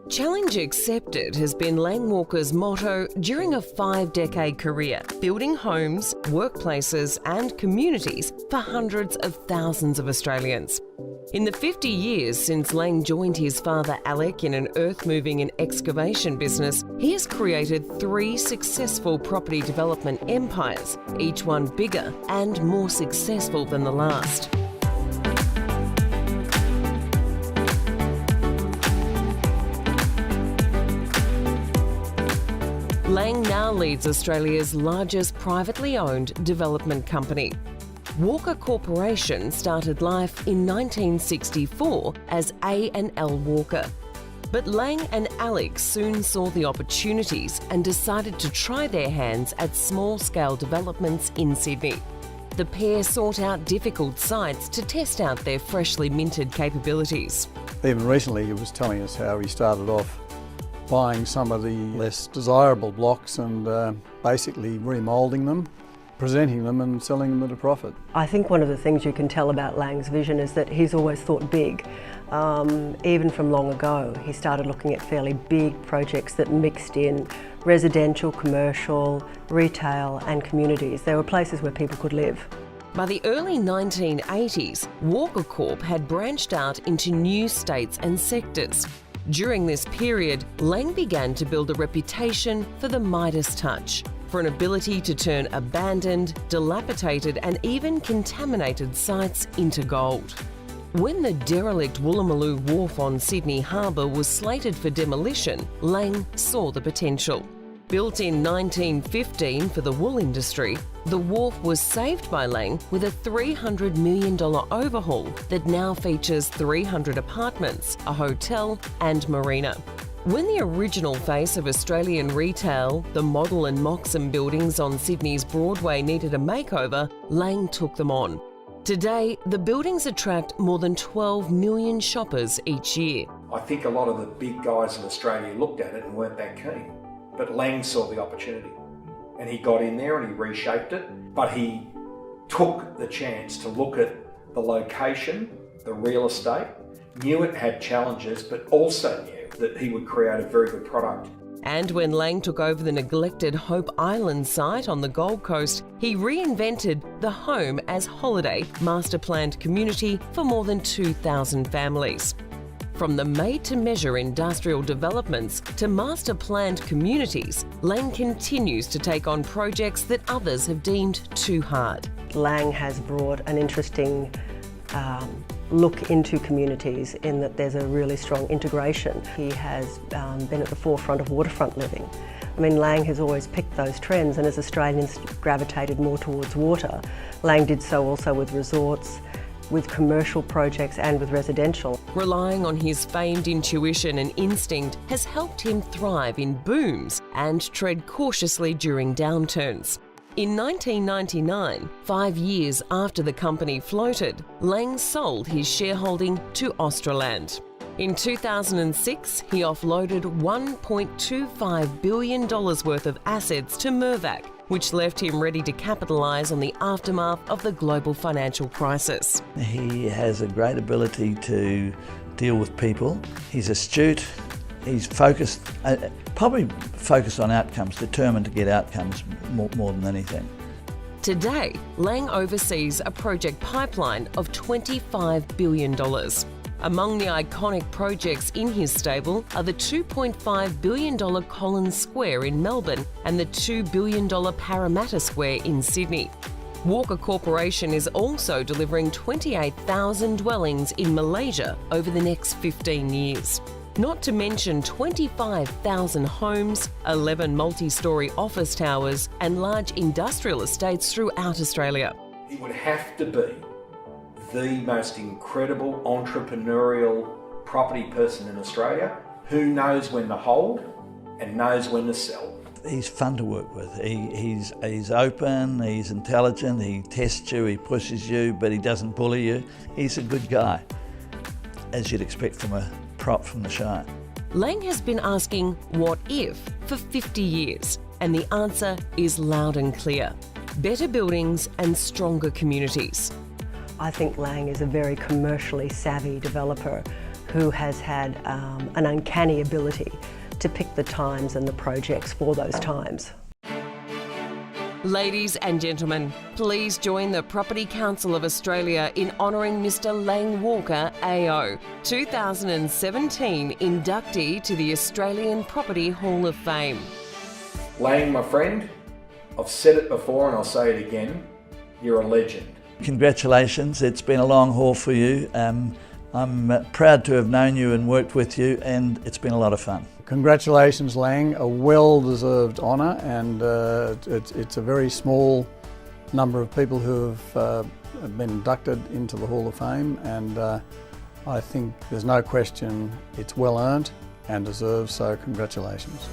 Challenge accepted has been Lang Walker's motto during a 5-decade career, building homes, workplaces and communities for hundreds of thousands of Australians. In the 50 years since Lang joined his father Alec in an earth-moving and excavation business, he has created 3 successful property development empires, each one bigger and more successful than the last. Lang now leads Australia's largest privately owned development company. Walker Corporation started life in 1964 as A&L Walker. But Lang and Alex soon saw the opportunities and decided to try their hands at small-scale developments in Sydney. The pair sought out difficult sites to test out their freshly minted capabilities. Even recently he was telling us how he started off buying some of the less desirable blocks and basically remoulding them, presenting them and selling them at a profit. I think one of the things you can tell about Lang's vision is that he's always thought big. Even from long ago, he started looking at fairly big projects that mixed in residential, commercial, retail and communities. There were places where people could live. By the early 1980s, Walker Corp had branched out into new states and sectors. During this period, Lang began to build a reputation for the Midas touch, for an ability to turn abandoned, dilapidated and even contaminated sites into gold. When the derelict Woolloomooloo Wharf on Sydney Harbour was slated for demolition, Lang saw the potential. Built in 1915 for the wool industry, the wharf was saved by Lang with a $300 million overhaul that now features 300 apartments, a hotel and marina. When the original face of Australian retail, the Model and Moxham buildings on Sydney's Broadway needed a makeover, Lang took them on. Today, the buildings attract more than 12 million shoppers each year. I think a lot of the big guys in Australia looked at it and weren't that keen. But Lang saw the opportunity and he got in there and he reshaped it, but he took the chance to look at the location, the real estate, knew it had challenges, but also knew that he would create a very good product. And when Lang took over the neglected Hope Island site on the Gold Coast, he reinvented the home as holiday master-planned community for more than 2,000 families. From the made-to-measure industrial developments to master-planned communities, Lang continues to take on projects that others have deemed too hard. Lang has brought an interesting look into communities in that there's a really strong integration. He has been at the forefront of waterfront living. I mean, Lang has always picked those trends, and as Australians gravitated more towards water, Lang did so also with resorts, with commercial projects and with residential. Relying on his famed intuition and instinct has helped him thrive in booms and tread cautiously during downturns. In 1999, 5 years after the company floated, Lang sold his shareholding to Australand. In 2006, he offloaded $1.25 billion worth of assets to Mirvac, which left him ready to capitalise on the aftermath of the global financial crisis. He has a great ability to deal with people. He's astute, he's focused, probably focused on outcomes, determined to get outcomes more than anything. Today, Lang oversees a project pipeline of $25 billion. Among the iconic projects in his stable are the $2.5 billion Collins Square in Melbourne and the $2 billion Parramatta Square in Sydney. Walker Corporation is also delivering 28,000 dwellings in Malaysia over the next 15 years. Not to mention 25,000 homes, 11 multi-storey office towers and large industrial estates throughout Australia. He would have to be the most incredible entrepreneurial property person in Australia who knows when to hold and knows when to sell. He's fun to work with. He's open, he's intelligent, he tests you, he pushes you, but he doesn't bully you. He's a good guy, as you'd expect from a prop from the Shire. Lang has been asking what if for 50 years, and the answer is loud and clear. Better buildings and stronger communities. I think Lang is a very commercially savvy developer who has had an uncanny ability to pick the times and the projects for those times. Ladies and gentlemen, please join the Property Council of Australia in honouring Mr. Lang Walker AO, 2017 inductee to the Australian Property Hall of Fame. Lang, my friend, I've said it before and I'll say it again, you're a legend. Congratulations, it's been a long haul for you. I'm proud to have known you and worked with you, and it's been a lot of fun. Congratulations, Lang, a well-deserved honour, and it's a very small number of people who have been inducted into the Hall of Fame, and I think there's no question it's well earned and deserved, so congratulations.